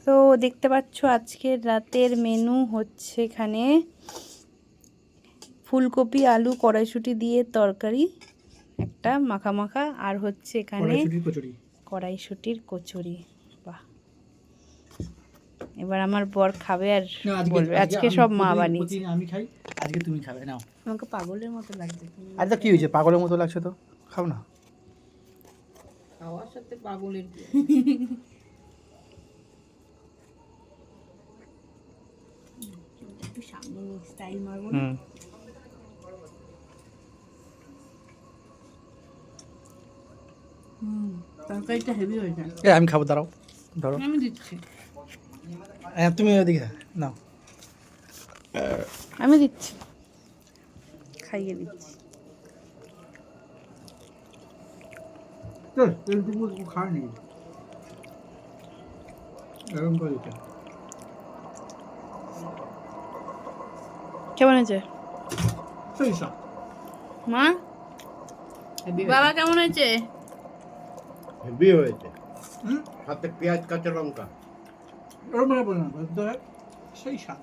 তো দেখতে পাচ্ছ আজকের রাতের মেনু হচ্ছে এখানে ফুলকপি আলু কড়াইশুঁটি দিয়ে তরকারি একটা মাখা মাখা, আর হচ্ছে এখানে কড়াইশুঁটির কচুরি। বাহ, এবার আমার বর খাবে আর বলবে আজকে সব মা বানিয়েছে। আমি খাই, আজকে তুমি খাবে। নাও। আমাকে পাগলের মতো লাগছে। আচ্ছা কি হয়েছে, পাগলের মতো লাগছে তো খাও না। খাওয়ার সাথে পাগলের কি? একটু সামনে স্টাইল মারবো না? তরকারিটা হেভি হয়েছে। আমি খাবো, দাঁড়াও ধরো। আমি দিচ্ছি, তুমি ওদিকে নাও। আমি দিচ্ছি, খাইয়ে দিচ্ছি। খায়নি এরকম করে দিতে। কেমন হয়েছে মা? বাবা কেমন হয়েছে? হেভি হয়েছে। সাথে পেঁয়াজ কাঁচা লঙ্কা। ওরকম বলে না, সেই স্বাদ।